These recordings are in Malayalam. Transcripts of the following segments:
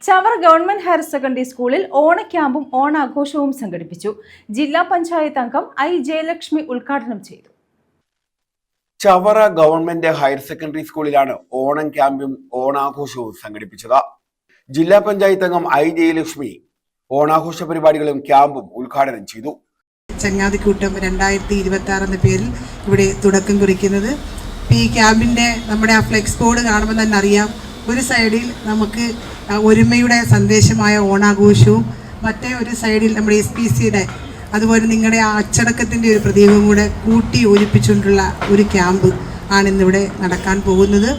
ചവറ ഗവൺമെന്റ് ഹയർ സെക്കൻഡറി സ്കൂളിൽ ഓണക്യാമ്പും ഓണാഘോഷവും സംഘടിപ്പിച്ചു. ജില്ലാ പഞ്ചായത്ത് അംഗം ഐ ജയലക്ഷ്മി ഉദ്ഘാടനം ചെയ്തു. ചവറ ഗവൺമെന്റ് ഹയർ സെക്കൻഡറി സ്കൂളിലാണ് ഓണം ക്യാമ്പും ഓണാഘോഷവും സംഘടിപ്പിച്ചത്. ജില്ലാ പഞ്ചായത്ത് അംഗം ഐ ജയലക്ഷ്മി ഓണാഘോഷ പരിപാടികളും ക്യാമ്പും ഉദ്ഘാടനം ചെയ്തു. ചങ്ങാതിക്കൂട്ടം 2026 എന്ന പേരിൽ ഇവിടെ തുടക്കം കുറിക്കുന്നത്. ഈ ക്യാമ്പിന്റെ നമ്മുടെ ആ ഫ്ലെക്സ് ബോർഡ് കാണുമ്പോൾ തന്നെ അറിയാം, ഒരു സൈഡിൽ നമുക്ക് ഒരുമയുടെ സന്ദേശമായ ഓണാഘോഷവും മറ്റേ ഒരു സൈഡിൽ നമ്മുടെ SPCയുടെ അതുപോലെ നിങ്ങളുടെ ആ അച്ചടക്കത്തിൻ്റെ ഒരു പ്രതീകവും കൂടെ കൂട്ടി യോജിപ്പിച്ചുകൊണ്ടുള്ള ഒരു ക്യാമ്പ് ആണ് ഇന്നിവിടെ നടക്കാൻ പോകുന്നത്.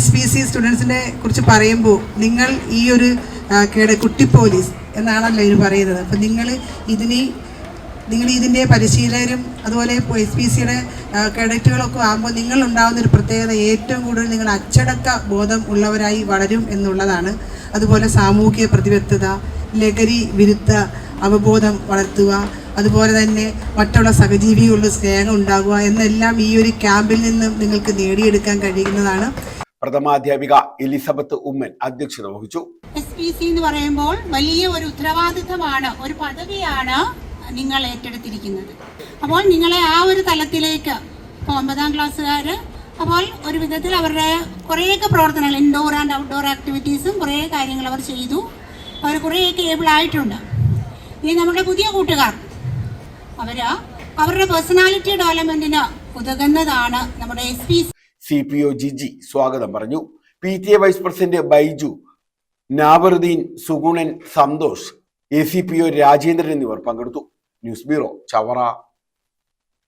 SPC സ്റ്റുഡൻസിനെ കുറിച്ച് പറയുമ്പോൾ നിങ്ങൾ ഈ ഒരു കുട്ടി പോലീസ് എന്നാണല്ലോ ഇതിന് പറയുന്നത്. അപ്പം നിങ്ങൾ ഇതിൻ്റെ പരിശീലകരും അതുപോലെ SPCയുടെ കേഡറ്റുകളൊക്കെ ആകുമ്പോൾ നിങ്ങളുണ്ടാകുന്നൊരു പ്രത്യേകത ഏറ്റവും കൂടുതൽ നിങ്ങൾ അച്ചടക്ക ബോധം ഉള്ളവരായി വളരും എന്നുള്ളതാണ്. അതുപോലെ സാമൂഹിക പ്രതിബദ്ധത, ലഹരി വിരുദ്ധ അവബോധം വളർത്തുക, അതുപോലെ തന്നെ മറ്റുള്ള സഹജീവികളുടെ സ്നേഹം ഉണ്ടാകുക എന്നെല്ലാം ഈ ഒരു ക്യാമ്പിൽ നിന്നും നിങ്ങൾക്ക് നേടിയെടുക്കാൻ കഴിയുന്നതാണ്. പ്രഥമാധ്യാപിക എലിസബത്ത് ഉമ്മൻ അധ്യക്ഷത വഹിച്ചു. SPC എന്ന് പറയുമ്പോൾ വലിയ ഒരു ഉത്തരവാദിത്തമാണ്, ഒരു പദവിയാണ് നിങ്ങൾ ഏറ്റെടുത്തിരിക്കുന്നത്. അപ്പോൾ നിങ്ങളെ ആ ഒരു തലത്തിലേക്ക് ഇപ്പോൾ 9ാം ക്ലാസ്സുകാർ അപ്പോൾ ഒരു വിധത്തിൽ അവരുടെ കുറേയൊക്കെ പ്രവർത്തനങ്ങൾ, ഇൻഡോർ ആൻഡ് ഔട്ട്ഡോർ ആക്ടിവിറ്റീസും കുറേ കാര്യങ്ങൾ അവർ ചെയ്തു. അവർ കുറേയൊക്കെ ഏബിൾ ആയിട്ടുണ്ട്. ഇനി നമ്മുടെ പുതിയ കൂട്ടുകാർ അവരുടെ പേഴ്സണാലിറ്റി ഡെവലപ്മെന്റിന് ഉതകുന്നതാണ് നമ്മുടെ SPC. CPO ജിജി സ്വാഗതം പറഞ്ഞു. PTA vice president Baiju, Nabaruddeen, Sugunan, Santhosh, ACPO Rajendran എന്നിവർ പങ്കെടുത്തു. News bureau, Chavara.